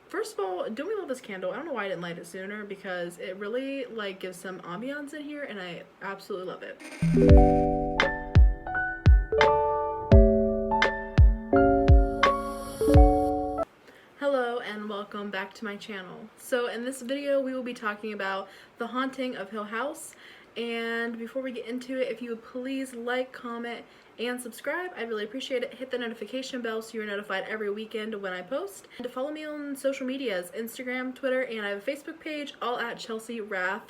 First of all, don't we love this candle? I don't know why I didn't light it sooner because it really like gives some ambiance in here and I absolutely love it. Hello and welcome back to my channel. So in this video we will be talking about The Haunting of Hill House, and before we get into it, if you would please like, comment, and subscribe, I'd really appreciate it. Hit the notification bell so you're notified every weekend when I post. And to follow me on social medias, Instagram, Twitter, and I have a Facebook page, all at Chelsie Wrath.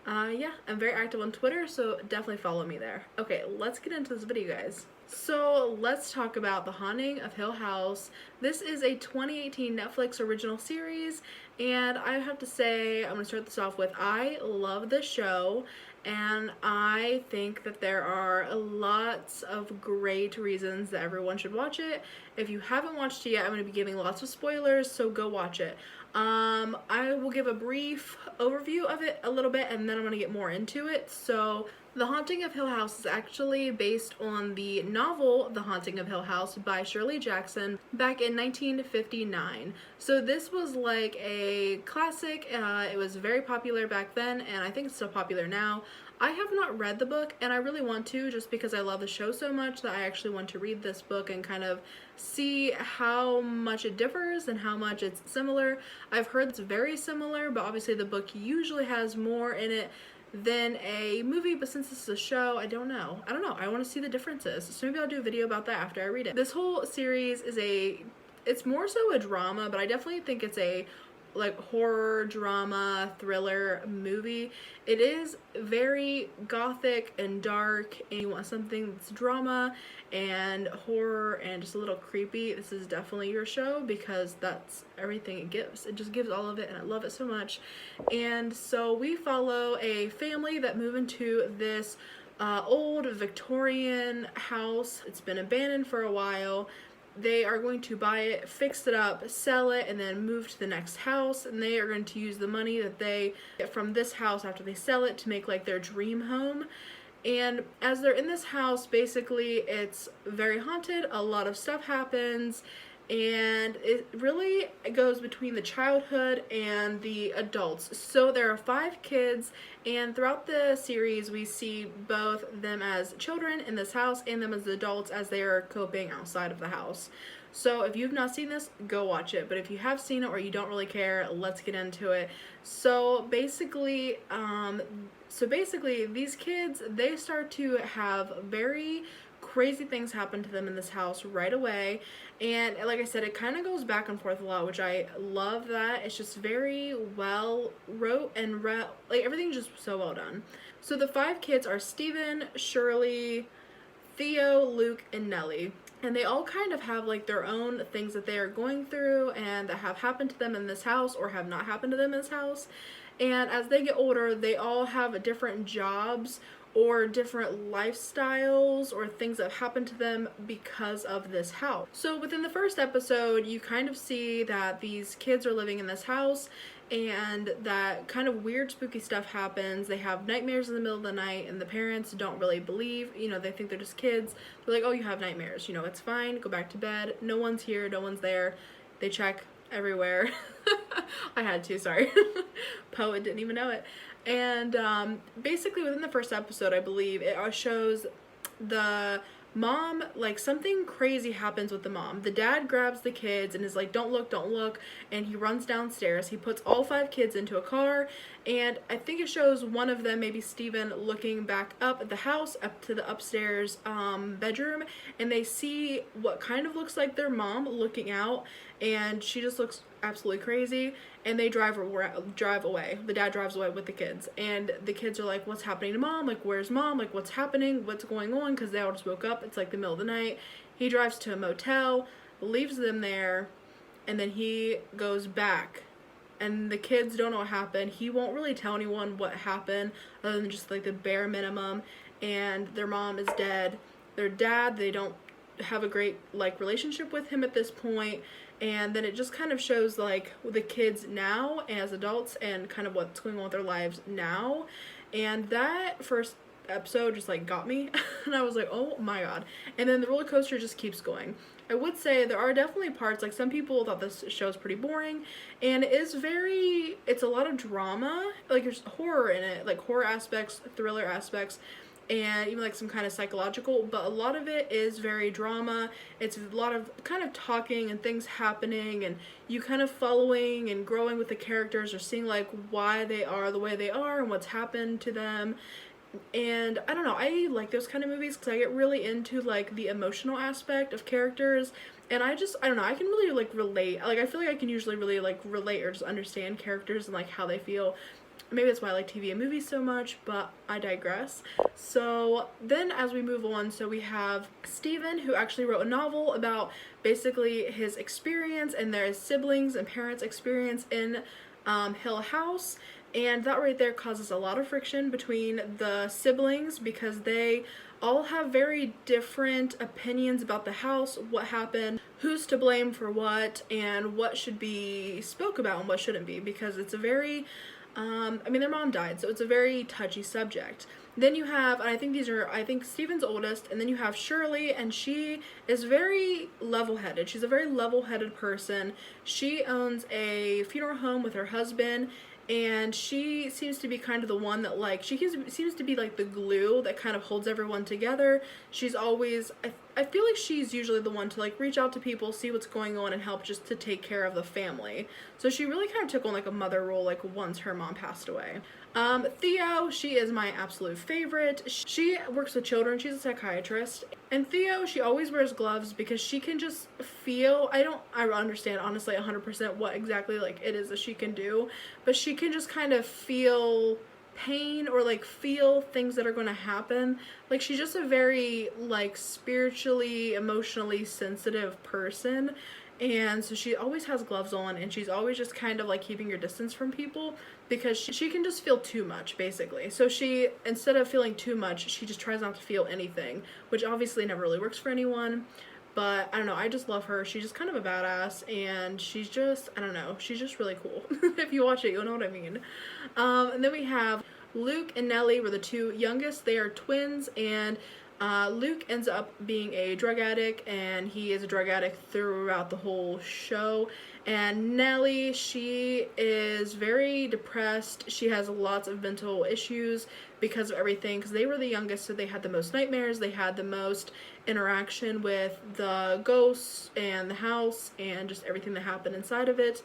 Yeah, I'm very active on Twitter, so definitely follow me there. Okay, let's get into this video, guys. So let's talk about The Haunting of Hill House. This is a 2018 Netflix original series, and I have to say, I'm going to start this off with, I love this show, and I think that there are lots of great reasons that everyone should watch it. If you haven't watched it yet, I'm going to be giving lots of spoilers, so go watch it. I will give a brief overview of it a little bit, and then I'm going to get more into it. So The Haunting of Hill House is actually based on the novel The Haunting of Hill House by Shirley Jackson back in 1959. So this was like a classic. It was very popular back then, and I think it's still popular now. I have not read the book, and I really want to, just because I love the show so much that I actually want to read this book and kind of see how much it differs and how much it's similar. I've heard it's very similar, but obviously the book usually has more in it than a movie, but since this is a show, I don't know. I want to see the differences. So maybe I'll do a video about that after I read it. This whole series is it's more so a drama, but I definitely think it's a like horror, drama, thriller movie. It is very gothic and dark, and you want something that's drama and horror and just a little creepy. This is definitely your show because that's everything it gives. It just gives all of it, and I love it so much. And so we follow a family that move into this old Victorian house. It's been abandoned for a while. They are going to buy it, fix it up, sell it, and then move to the next house, and they are going to use the money that they get from this house after they sell it to make like their dream home. And as they're in this house, basically it's very haunted, a lot of stuff happens, and it really goes between the childhood and the adults. So there are 5 kids, and throughout the series we see both them as children in this house and them as adults as they are coping outside of the house. So if you've not seen this, go watch it. But if you have seen it or you don't really care, let's get into it. So basically, these kids, they start to have very crazy things happen to them in this house right away, and like I said, it kind of goes back and forth a lot, which I love. That it's just very well wrote and like everything's just so well done. So the 5 kids are Stephen, Shirley, Theo, Luke, and Nellie, and they all kind of have like their own things that they are going through and that have happened to them in this house or have not happened to them in this house. And as they get older, they all have different jobs or different lifestyles or things that have happened to them because of this house. So within the first episode, you kind of see that these kids are living in this house and that kind of weird spooky stuff happens. They have nightmares in the middle of the night, and the parents don't really believe, they think they're just kids. They're like, oh, you have nightmares, it's fine, go back to bed, no one's here, no one's there. They check everywhere. I had to, sorry. Poet didn't even know it. And basically within the first episode, I believe, it shows the mom, like something crazy happens with the mom. The dad grabs the kids and is like, don't look, and he runs downstairs. He puts all 5 kids into a car, and I think it shows one of them, maybe Steven, looking back up at the house, up to the upstairs bedroom, and they see what kind of looks like their mom looking out, and she just looks absolutely crazy, and they drive away. The dad drives away with the kids, and the kids are like, what's happening to mom? Like, where's mom? Like, what's happening? What's going on? Because they all just woke up. It's like the middle of the night. He drives to a motel, leaves them there, and then he goes back, and the kids don't know what happened. He won't really tell anyone what happened other than just like the bare minimum, and their mom is dead. Their dad, they don't have a great like relationship with him at this point. And then it just kind of shows like the kids now as adults and kind of what's going on with their lives now. And that first episode just like got me and I was like, oh my god. And then the roller coaster just keeps going. I would say there are definitely parts, like some people thought this show is pretty boring, and it's a lot of drama, like there's horror in it, like horror aspects, thriller aspects, and even like some kind of psychological, but a lot of it is very drama. It's a lot of kind of talking and things happening, and you kind of following and growing with the characters, or seeing like why they are the way they are and what's happened to them. And I don't know, I like those kind of movies because I get really into like the emotional aspect of characters, and I don't know, I can really like relate, like I feel like I can usually really like relate or just understand characters and like how they feel. Maybe that's why I like TV and movies so much, but I digress. So then as we move on, so we have Stephen, who actually wrote a novel about basically his experience and their siblings and parents' experience in Hill House. And that right there causes a lot of friction between the siblings because they all have very different opinions about the house, what happened, who's to blame for what, and what should be spoke about and what shouldn't be, because it's a very, I mean, their mom died, so it's a very touchy subject. Then you have, and I think Stephen's oldest, and then you have Shirley, and she is very level-headed. She's a very level-headed person. She owns a funeral home with her husband, and she seems to be kind of the one that, like, she seems to be like the glue that kind of holds everyone together. She's always, I feel like she's usually the one to like reach out to people, see what's going on, and help just to take care of the family. So she really kind of took on like a mother role like once her mom passed away. Theo, she is my absolute favorite. She works with children, she's a psychiatrist. And Theo, she always wears gloves because she can just feel, I understand honestly 100% what exactly like it is that she can do, but she can just kind of feel pain or like feel things that are going to happen. Like she's just a very like spiritually, emotionally sensitive person. And so she always has gloves on, and she's always just kind of like keeping your distance from people because she can just feel too much, basically. So she, instead of feeling too much, she just tries not to feel anything, which obviously never really works for anyone. But I don't know, I just love her. She's just kind of a badass, and she's just, I don't know, she's just really cool. If you watch it, you'll know what I mean. And then we have Luke and Nellie were the two youngest. They are twins, and Luke ends up being a drug addict, and he is a drug addict throughout the whole show. And Nellie, she is very depressed. She has lots of mental issues because of everything, because they were the youngest, so they had the most nightmares, they had the most interaction with the ghosts and the house and just everything that happened inside of it,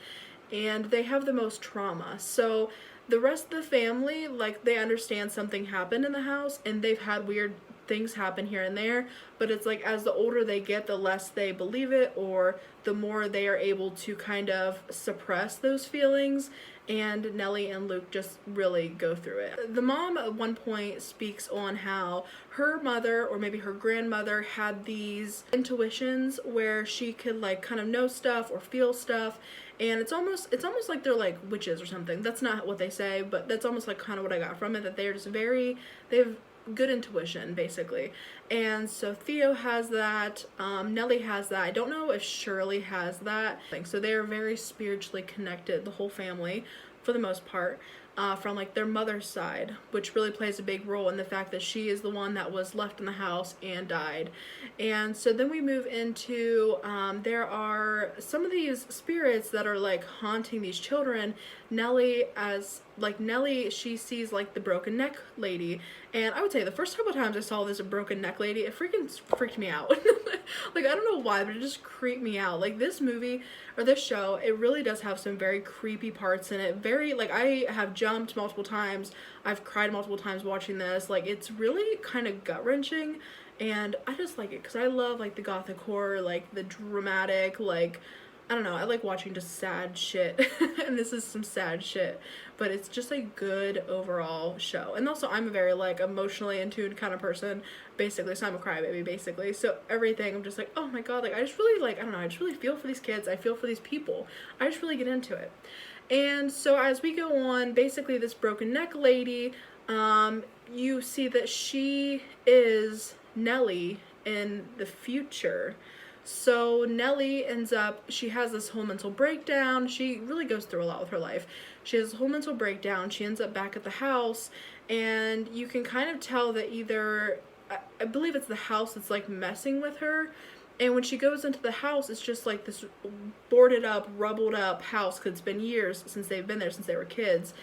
and they have the most trauma. So the rest of the family, like, they understand something happened in the house, and they've had weird things happen here and there, but it's like as the older they get, the less they believe it, or the more they are able to kind of suppress those feelings, and Nellie and Luke just really go through it. The mom at one point speaks on how her mother, or maybe her grandmother, had these intuitions where she could like kind of know stuff or feel stuff, and it's almost like they're like witches or something. That's not what they say, but that's almost like kind of what I got from it, that they're just they have good intuition, basically. And so Theo has that, Nellie has that. I don't know if Shirley has that. So they are very spiritually connected, the whole family, for the most part, from like their mother's side, which really plays a big role in the fact that she is the one that was left in the house and died. And so then we move into, there are some of these spirits that are like haunting these children. Nellie, she sees like the broken neck lady, and I would say the first couple times I saw this broken neck lady, it freaking freaked me out. Like, I don't know why, but it just creeped me out. Like, this movie, or this show, it really does have some very creepy parts in it. Very, like, I have jumped multiple times, I've cried multiple times watching this. Like, it's really kind of gut-wrenching, and I just like it, because I love, like, the gothic horror, like, the dramatic, like, I don't know, I like watching just sad shit, and this is some sad shit, but it's just a good overall show. And also, I'm a very, like, emotionally in tune kind of person, basically, so I'm a crybaby, basically, so everything, I'm just like, oh my god, like, I just really, like, I don't know, I just really feel for these kids, I feel for these people, I just really get into it. And so as we go on, basically, this broken neck lady, you see that she is Nellie in the future. So Nellie ends up, she has this whole mental breakdown. She really goes through a lot with her life. She has a whole mental breakdown. She ends up back at the house, and you can kind of tell that either, I believe it's the house that's like messing with her, And when she goes into the house, it's just like this boarded up, rubbled up house, because it's been years since they've been there, since they were kids.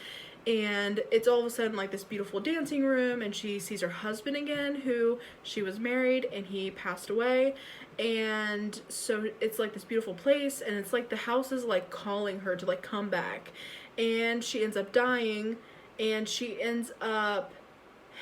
And it's all of a sudden like this beautiful dancing room, and she sees her husband again, who she was married and he passed away. And so it's like this beautiful place, and it's like the house is like calling her to like come back. And she ends up dying, and she ends up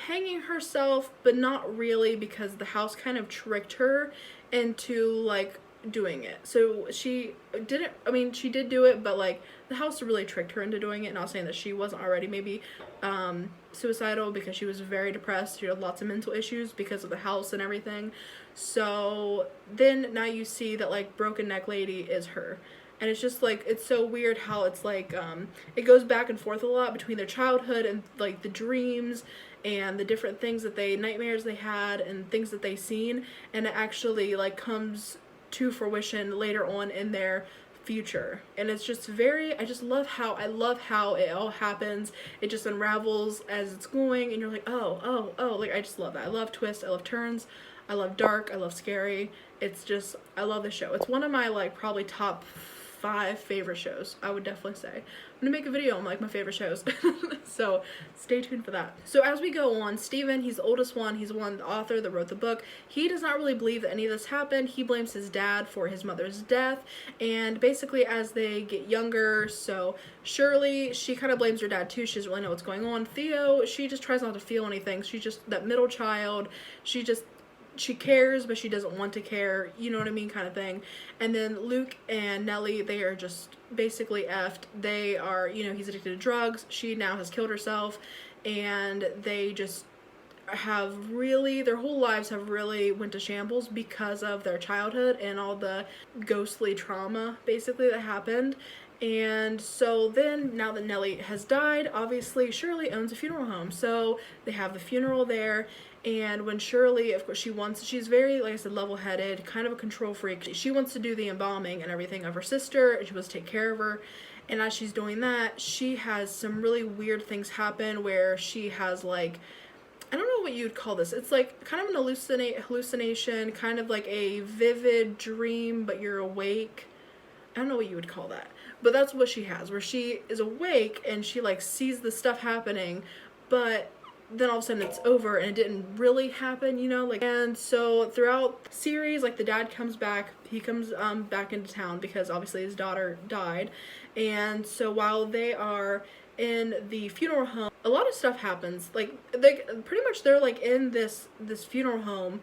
hanging herself, but not really, because the house kind of tricked her into like doing it. So she didn't, I mean, she did do it, but like the house really tricked her into doing it. Not saying that she wasn't already maybe suicidal, because she was very depressed. She had lots of mental issues because of the house and everything. So then now you see that like broken neck lady is her. And it's just like, it's so weird how it's like, it goes back and forth a lot between their childhood and like the dreams and the different things that nightmares they had and things that they seen, and it actually like comes to fruition later on in their future. And it's just very, I love how it all happens. It just unravels as it's going, and you're like, oh, like I just love that. I love twists, I love turns, I love dark, I love scary. It's just, I love the show. It's one of my like probably top 5 favorite shows, I would definitely say. I'm gonna make a video on like my favorite shows. So stay tuned for that. So as we go on, Steven, he's the oldest one, he's the one, the author that wrote the book. He does not really believe that any of this happened. He blames his dad for his mother's death. And basically as they get younger, so Shirley, she kind of blames her dad too. She doesn't really know what's going on. Theo, she just tries not to feel anything. She's just that middle child. She cares, but she doesn't want to care, you know what I mean, kind of thing. And then Luke and Nellie, they are just basically effed. They are, you know, he's addicted to drugs. She now has killed herself, and they just have really, their whole lives have really went to shambles because of their childhood and all the ghostly trauma, basically, that happened. And so then, now that Nellie has died, obviously Shirley owns a funeral home. So they have the funeral there. And when Shirley, of course, she's very, like I said, level-headed, kind of a control freak. She wants to do the embalming and everything of her sister, and she wants to take care of her. And as she's doing that, she has some really weird things happen where she has, like, I don't know what you'd call this. It's like kind of an hallucination, kind of like a vivid dream, but you're awake. I don't know what you would call that. But that's what she has, where she is awake and she like sees the stuff happening, but then all of a sudden it's over and it didn't really happen, you know, like. And so throughout the series, like, the dad comes back, he comes back into town because obviously his daughter died. And so while they are in the funeral home, a lot of stuff happens. Like, they pretty much, they're like in this funeral home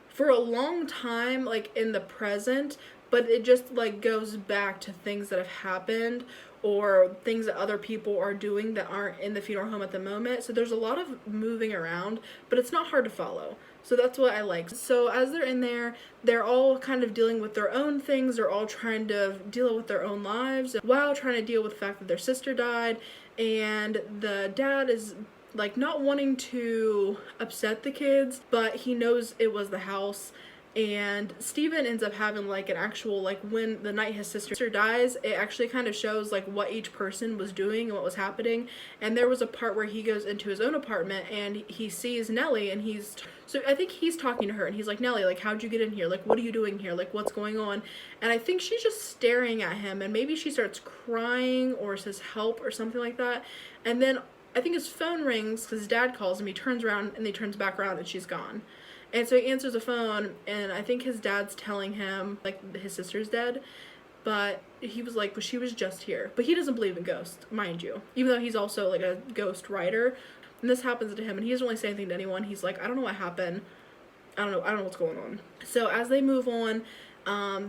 for a long time, like in the present, but it just like goes back to things that have happened or things that other people are doing that aren't in the funeral home at the moment. So there's a lot of moving around, but it's not hard to follow. So that's what I like. So as they're in there, they're all kind of dealing with their own things. They're all trying to deal with their own lives while trying to deal with the fact that their sister died. And the dad is like not wanting to upset the kids, but he knows it was the house. And Steven ends up having like an actual, like, when the night his sister dies, it actually kind of shows like what each person was doing and what was happening. And there was a part where he goes into his own apartment and he sees Nellie, and so I think he's talking to her and he's like, Nellie, like, how'd you get in here? Like, what are you doing here? Like, what's going on? And I think she's just staring at him, and maybe she starts crying or says help or something like that. And then I think his phone rings because his dad calls him. He turns around and he turns back around and she's gone. And so he answers the phone, and I think his dad's telling him, like, his sister's dead, but he was like, but she was just here. But he doesn't believe in ghosts, mind you, even though he's also, like, a ghost writer. And this happens to him, and he doesn't really say anything to anyone. He's like, I don't know what happened. I don't know what's going on. So as they move on,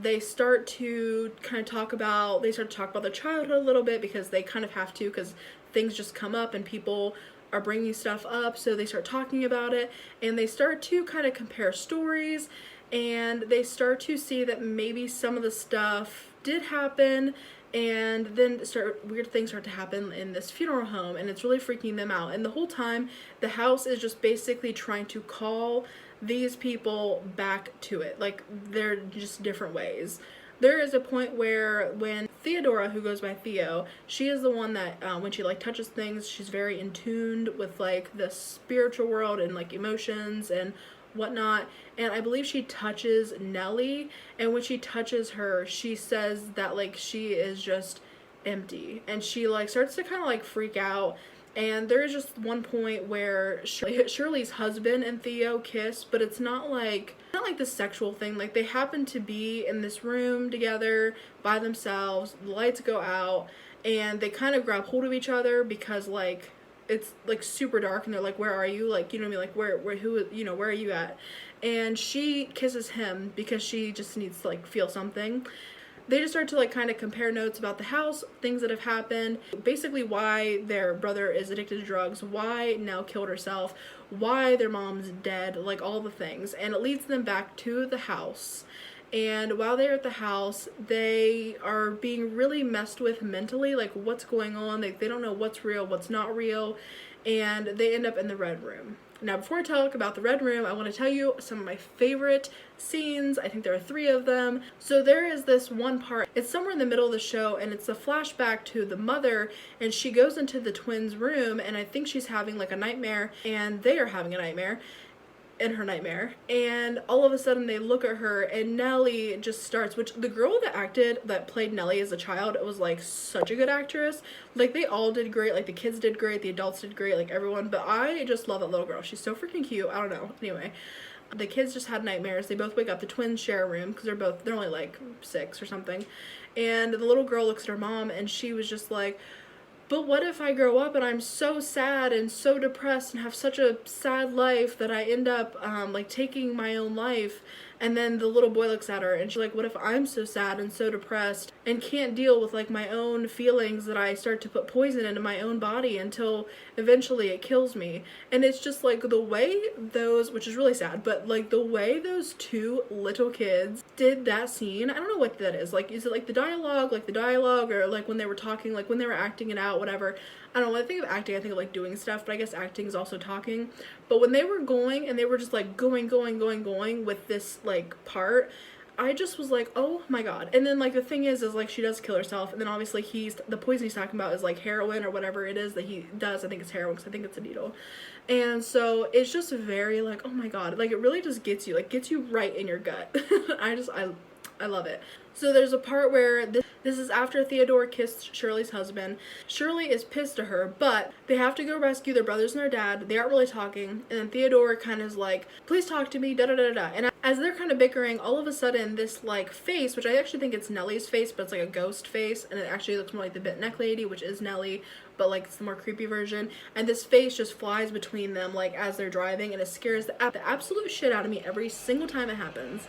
they start to kind of talk about their childhood a little bit, because they kind of have to, because things just come up and people are bringing stuff up. So they start talking about it, and they start to kind of compare stories, and they start to see that maybe some of the stuff did happen, and then weird things start to happen in this funeral home, and it's really freaking them out. And the whole time the house is just basically trying to call these people back to it. Like, they're just different ways. There is a point where when Theodora, who goes by Theo, she is the one that when she like touches things, she's very in tuned with like the spiritual world and like emotions and whatnot, and I believe she touches Nellie, and when she touches her, she says that like she is just empty, and she like starts to kind of like freak out. And there is just one point where Shirley's husband and Theo kiss, but it's not like the sexual thing. Like, they happen to be in this room together by themselves, the lights go out, and they kind of grab hold of each other because like it's like super dark, and they're like, where are you, like, you know what I mean, like where who, you know, where are you at? And she kisses him because she just needs to like feel something. They just start to like kind of compare notes about the house, things that have happened, basically why their brother is addicted to drugs, why Nell killed herself, why their mom's dead, like all the things. And it leads them back to the house. And while they're at the house, they are being really messed with mentally, like what's going on. They don't know what's real, what's not real, and they end up in the red room. Now, before I talk about the red room, I want to tell you some of my favorite scenes. I think there are 3 of them. So there is this one part, it's somewhere in the middle of the show, and it's a flashback to the mother, and she goes into the twins' room, and I think she's having like a nightmare, and they are having a nightmare in her nightmare, and all of a sudden they look at her, and Nellie just starts, which the girl that played Nellie as a child, it was like such a good actress. Like, they all did great, like the kids did great, the adults did great, like everyone, but I just love that little girl. She's so freaking cute. I don't know. Anyway, the kids just had nightmares. They both wake up. The twins share a room because they're only like 6 or something, and the little girl looks at her mom, and she was just like, but what if I grow up and I'm so sad and so depressed and have such a sad life that I end up like taking my own life? And then the little boy looks at her, and she's like, what if I'm so sad and so depressed and can't deal with like my own feelings that I start to put poison into my own body until eventually it kills me? And it's just like the way those, which is really sad, but like the way those 2 little kids did that scene, I don't know what that is. Like, is it like the dialogue, or like when they were talking, like when they were acting it out, whatever. I don't know, when I think of acting, I think of like doing stuff, but I guess acting is also talking. But when they were going, and they were just like going with this like part, I just was like, oh my god. And then like the thing is like she does kill herself, and then obviously the poison he's talking about is like heroin or whatever it is that he does. I think it's heroin because I think it's a needle. And so it's just very like, oh my god, like it really just gets you right in your gut. I love it. So there's a part where this is after Theodora kissed Shirley's husband. Shirley is pissed at her, but they have to go rescue their brothers and their dad. They aren't really talking, and then Theodora kind of is like, please talk to me, da da da da. And as they're kind of bickering, all of a sudden this like face, which I actually think it's Nellie's face, but it's like a ghost face, and it actually looks more like the Bent Neck Lady, which is Nellie, but like it's the more creepy version. And this face just flies between them like as they're driving, and it scares the absolute shit out of me every single time it happens.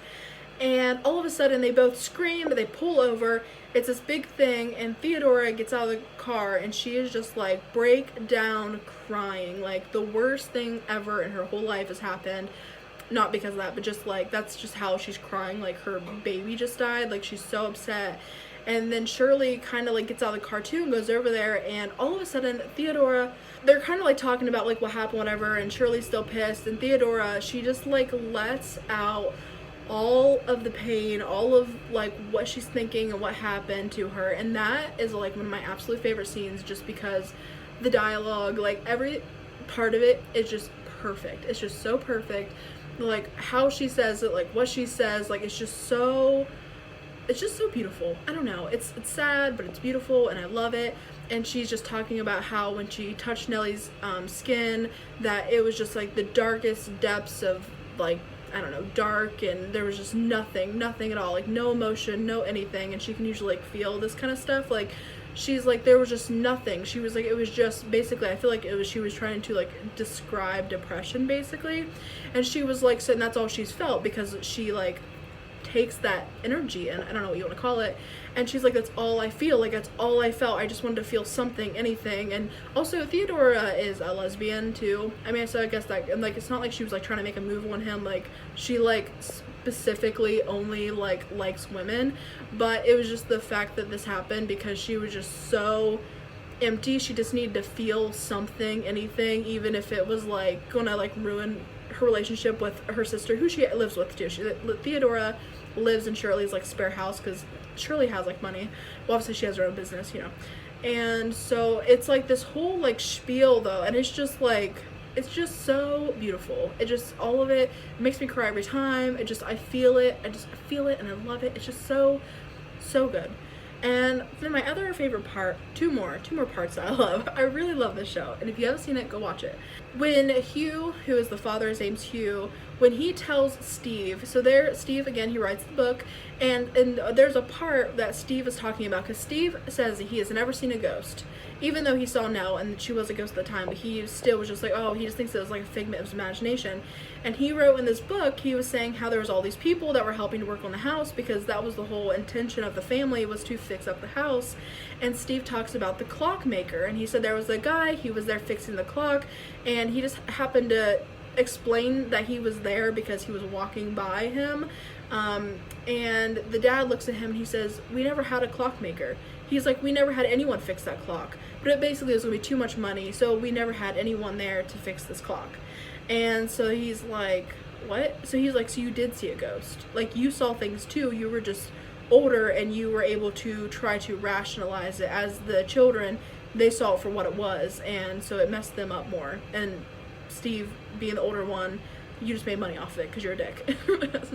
And all of a sudden they both scream, they pull over, it's this big thing, and Theodora gets out of the car, and she is just like break down crying, like the worst thing ever in her whole life has happened. Not because of that, but just like that's just how she's crying, like her baby just died, like she's so upset. And then Shirley kind of like gets out of the car too and goes over there, and all of a sudden Theodora, they're kind of like talking about like what happened, whatever, and Shirley's still pissed, and Theodora, she just like lets out all of the pain, all of like what she's thinking and what happened to her. And that is like one of my absolute favorite scenes, just because the dialogue, like every part of it is just perfect. It's just so perfect, like how she says it, like what she says, like it's just so beautiful. I don't know, it's sad, but it's beautiful, and I love it. And she's just talking about how when she touched Nellie's skin, that it was just like the darkest depths of like, I don't know, dark, and there was just nothing at all, like no emotion, no anything. And she can usually like feel this kind of stuff, like she's like, there was just nothing. She was like, it was just basically, I feel like it was, she was trying to like describe depression basically, and she was like, so, and that's all she's felt, because she like takes that energy, and I don't know what you want to call it, and she's like, that's all I feel, like that's all I felt, I just wanted to feel something, anything. And also Theodora is a lesbian too. I mean, so I guess that, and like it's not like she was like trying to make a move on him, like she like specifically only like likes women, but it was just the fact that this happened because she was just so empty. She just needed to feel something, anything, even if it was like gonna like ruin her relationship with her sister, who she lives with too. Theodora lives in Shirley's like spare house because Shirley has like money. Well, obviously she has her own business, you know. And so it's like this whole like spiel though, and it's just like, it's just so beautiful. It just, all of it makes me cry every time. I feel it. I feel it and I love it. It's just so good. And then my other favorite part, two more parts that I love. I really love this show, and if you haven't seen it, go watch it. When Hugh, who is the father, his name's Hugh, when he tells Steve, so there, Steve, again, he writes the book, and there's a part that Steve is talking about, because Steve says that he has never seen a ghost, even though he saw Nell, and she was a ghost at the time, but he still was just like, oh, he just thinks it was like a figment of his imagination. And he wrote in this book, he was saying how there was all these people that were helping to work on the house, because that was the whole intention of the family, was to fix up the house. And Steve talks about the clockmaker, and he said there was a guy, he was there fixing the clock, and he just happened to explain that he was there because he was walking by him. And the dad looks at him and he says, we never had a clockmaker. He's like, we never had anyone fix that clock, but it basically was going to be too much money, so we never had anyone there to fix this clock. And so he's like, what? So he's like, so you did see a ghost, like you saw things too, you were just older and you were able to try to rationalize it. As the children, they saw it for what it was, and so it messed them up more. And Steve, being the older one, you just made money off of it because you're a dick.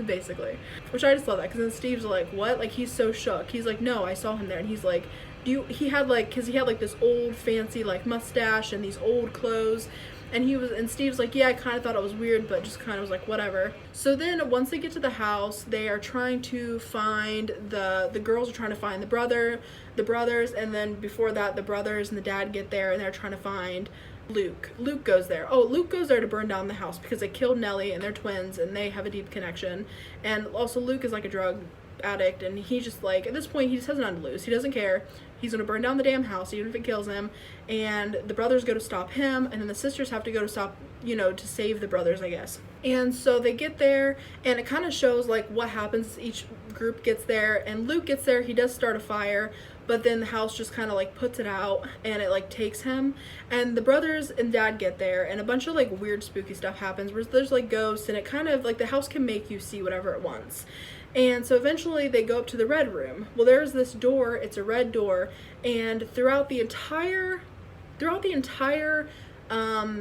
Basically. Which I just love that, because then Steve's like, what? Like, he's so shook. He's like, no, I saw him there. And he's like, he had like this old fancy like mustache and these old clothes. And Steve's like, yeah, I kind of thought it was weird, but just kind of was like, whatever. So then once they get to the house, they are trying to find the girls are trying to find the brothers, and then before that, the brothers and the dad get there, and they're trying to find Luke. Luke goes there. Oh, Luke goes there to burn down the house because they killed Nellie, and they're twins, and they have a deep connection. And also Luke is like a drug addict, and he just like, at this point, he just has nothing to lose. He doesn't care. He's going to burn down the damn house, even if it kills him. And the brothers go to stop him, and then the sisters have to go to stop, to save the brothers, I guess. And so they get there, and it kind of shows like what happens. Each group gets there, and Luke gets there. He does start a fire, but then the house just kind of like puts it out, and it like takes him. And the brothers and dad get there, and a bunch of like weird spooky stuff happens where there's like ghosts, and it kind of like the house can make you see whatever it wants. And so eventually they go up to the red room. Well, there's this door, it's a red door, and throughout the entire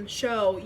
show,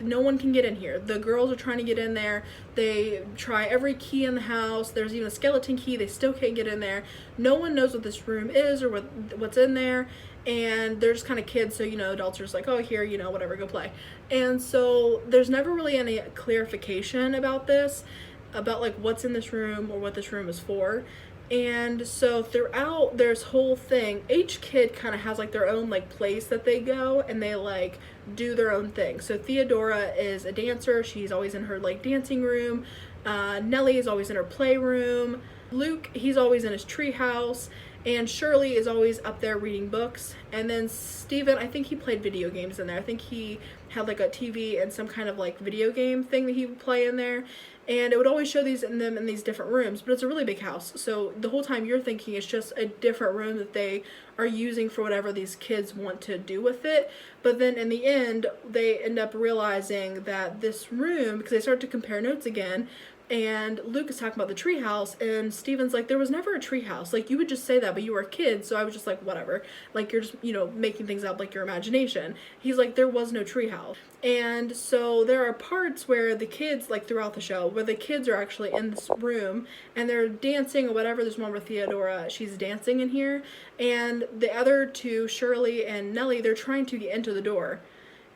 no one can get in here. The girls are trying to get in there. They try every key in the house. There's even a skeleton key. They still can't get in there. No one knows what this room is or what's in there. And they're just kind of kids, so adults are just like, oh, here, whatever, go play. And so there's never really any clarification about this, about like what's in this room or what this room is for. And so throughout this whole thing, each kid kind of has like their own like place that they go, and they like do their own thing. So Theodora is a dancer. She's always in her like dancing room. Nellie is always in her playroom. Luke, he's always in his tree house. And Shirley is always up there reading books. And then Steven, I think he played video games in there. I think he had like a TV and some kind of like video game thing that he would play in there. And it would always show them in these different rooms, but it's a really big house. So the whole time you're thinking it's just a different room that they are using for whatever these kids want to do with it. But then in the end, they end up realizing that this room, because they start to compare notes again, and Luke is talking about the treehouse, and Steven's like, there was never a treehouse. Like, you would just say that, but you were a kid, so I was just like, whatever. Like, you're just, making things up like your imagination. He's like, there was no treehouse. And so there are parts where the kids, like throughout the show, where the kids are actually in this room, and they're dancing or whatever. There's one where Theodora, she's dancing in here, and the other two, Shirley and Nellie, they're trying to get into the door.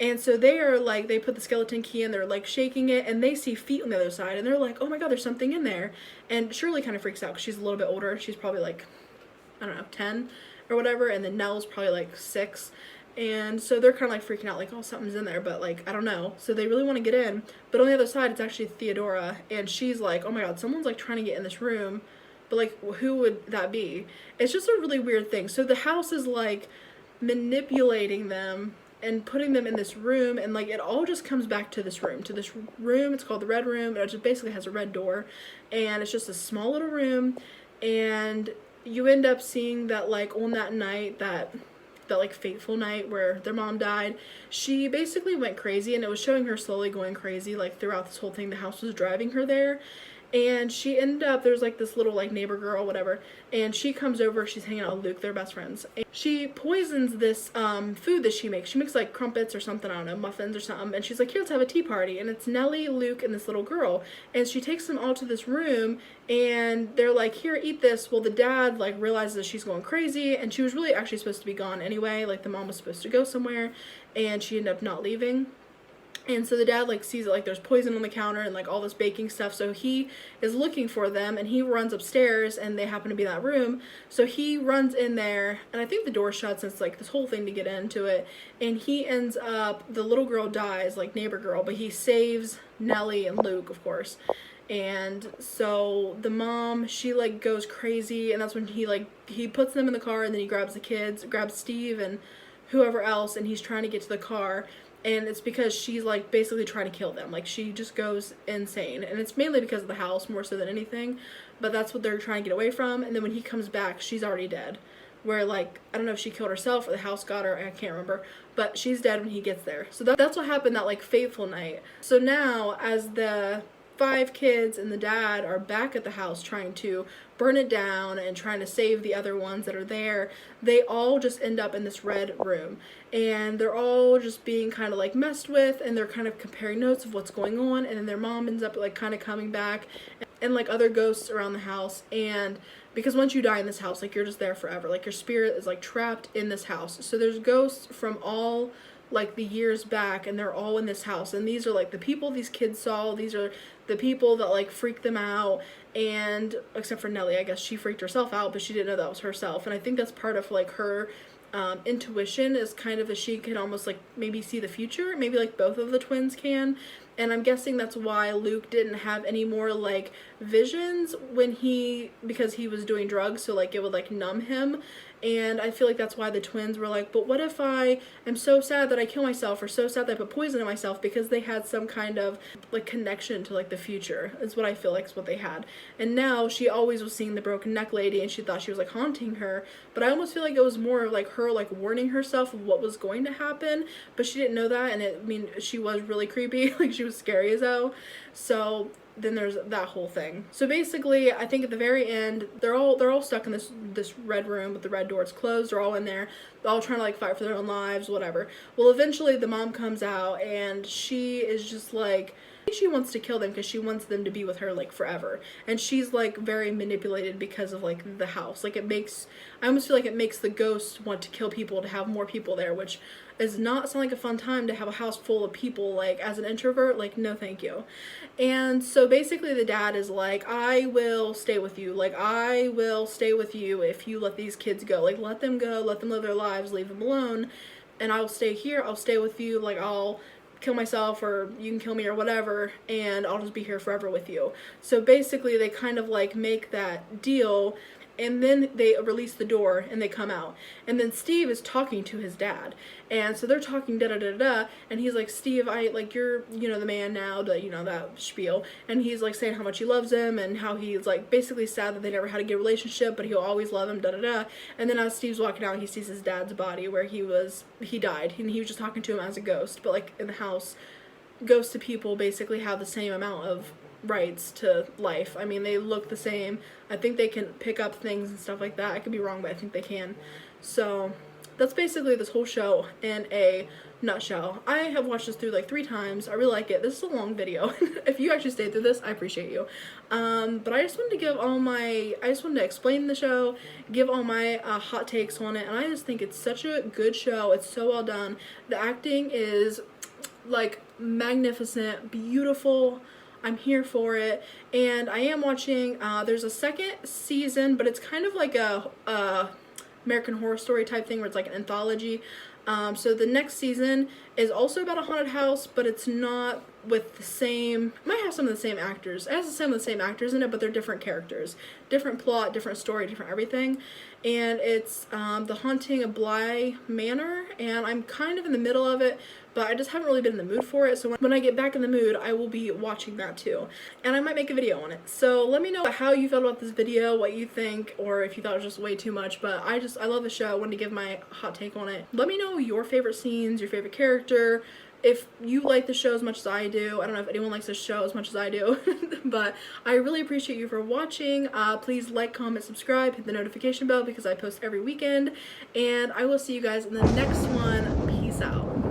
And so they are like, they put the skeleton key in, they're like shaking it, and they see feet on the other side, and they're like, oh my god, there's something in there. And Shirley kind of freaks out because she's a little bit older. She's probably like, I don't know, 10 or whatever, and then Nell's probably like 6. And so they're kind of like freaking out, like, oh, something's in there, but like, I don't know. So they really want to get in, but on the other side, it's actually Theodora, and she's like, oh my god, someone's like trying to get in this room, but like, who would that be? It's just a really weird thing. So the house is like manipulating them and putting them in this room, and like it all just comes back to this room. It's called the red room, and it just basically has a red door, and it's just a small little room. And you end up seeing that like on that night, that like fateful night where their mom died, she basically went crazy, and it was showing her slowly going crazy like throughout this whole thing. The house was driving her there. And she ended up, there's like this little like neighbor girl, whatever, and she comes over, she's hanging out with Luke, they're best friends. And she poisons this food that she makes. She makes like crumpets or something, I don't know, muffins or something, and she's like, here, let's have a tea party. And it's Nellie, Luke, and this little girl. And she takes them all to this room, and they're like, here, eat this. Well, the dad like realizes that she's going crazy, and she was really actually supposed to be gone anyway. Like the mom was supposed to go somewhere, and she ended up not leaving. And so the dad like sees it, like there's poison on the counter and like all this baking stuff, so he is looking for them, and he runs upstairs, and they happen to be in that room. So he runs in there, and I think the door shuts, and it's like this whole thing to get into it, and he ends up, the little girl dies, like neighbor girl, but he saves Nellie and Luke, of course. And so the mom, she like goes crazy, and that's when he puts them in the car, and then he grabs the kids, grabs Steve and whoever else, and he's trying to get to the car. And it's because she's like basically trying to kill them. Like she just goes insane. And it's mainly because of the house more so than anything. But that's what they're trying to get away from. And then when he comes back, she's already dead. Where like, I don't know if she killed herself or the house got her, I can't remember. But she's dead when he gets there. So that's what happened that like fateful night. So now as the 5 kids and the dad are back at the house trying to burn it down and trying to save the other ones that are there, they all just end up in this red room, and they're all just being kind of like messed with, and they're kind of comparing notes of what's going on, and then their mom ends up like kind of coming back, and like other ghosts around the house. And because once you die in this house, like you're just there forever, like your spirit is like trapped in this house. So there's ghosts from all like the years back, and they're all in this house, and these are like the people these kids saw, these are the people that like freaked them out. And except for Nellie, I guess she freaked herself out, but she didn't know that was herself. And I think that's part of like her intuition, is kind of that she can almost like maybe see the future, maybe like both of the twins can. And I'm guessing that's why Luke didn't have any more like visions because he was doing drugs, so like it would like numb him. And I feel like that's why the twins were like, but what if I am so sad that I kill myself, or so sad that I put poison in myself, because they had some kind of like connection to like the future, is what I feel like is what they had. And now she always was seeing the broken neck lady, and she thought she was like haunting her, but I almost feel like it was more of like her like warning herself of what was going to happen, but she didn't know that. And I mean, she was really creepy, like she was scary as hell. So then there's that whole thing. So basically, I think at the very end, they're all stuck in this red room with the red door. It's closed. They're all in there. They're all trying to like fight for their own lives, whatever. Well, eventually the mom comes out, and she is just like, she wants to kill them because she wants them to be with her like forever. And she's like very manipulated because of like the house. Like I almost feel like it makes the ghosts want to kill people, to have more people there, which is not sound like a fun time to have a house full of people. Like as an introvert, like no thank you. And so basically the dad is like, I will stay with you. Like I will stay with you if you let these kids go. Like let them go, let them live their lives, leave them alone. And I'll stay here, I'll stay with you. Like I'll kill myself, or you can kill me, or whatever, and I'll just be here forever with you. So basically they kind of like make that deal, and then they release the door and they come out, and then Steve is talking to his dad, and so they're talking da-da-da-da, and he's like, Steve, I like, you're, you know, the man now, that spiel, and he's like saying how much he loves him, and how he's like basically sad that they never had a good relationship, but he'll always love him, da-da-da. And then as Steve's walking out, he sees his dad's body where he died, and he was just talking to him as a ghost. But like in the house, ghosts to people basically have the same amount of rights to life. I mean, they look the same. I think they can pick up things and stuff like that. I could be wrong, but I think they can. So that's basically this whole show in a nutshell. I have watched this through like 3 times. I really like it. This is a long video. If you actually stayed through this, I appreciate you. But I just wanted to explain the show, give all my hot takes on it, and I just think it's such a good show. It's so well done. The acting is like magnificent, beautiful. I'm here for it, and I am watching, there's a 2nd season, but it's kind of like a American Horror Story type thing, where it's like an anthology. So the next season is also about a haunted house, but it's not with the same, it might have some of the same actors. It has some of the same actors in it, but they're different characters. Different plot, different story, different everything. And it's The Haunting of Bly Manor, and I'm kind of in the middle of it, but I just haven't really been in the mood for it. So when I get back in the mood, I will be watching that too. And I might make a video on it. So let me know how you felt about this video, what you think, or if you thought it was just way too much. But I love the show. I wanted to give my hot take on it. Let me know your favorite scenes, your favorite character, if you like the show as much as I do, I don't know if anyone likes this show as much as I do, but I really appreciate you for watching. Please like, comment, subscribe, hit the notification bell because I post every weekend, and I will see you guys in the next one. Peace out.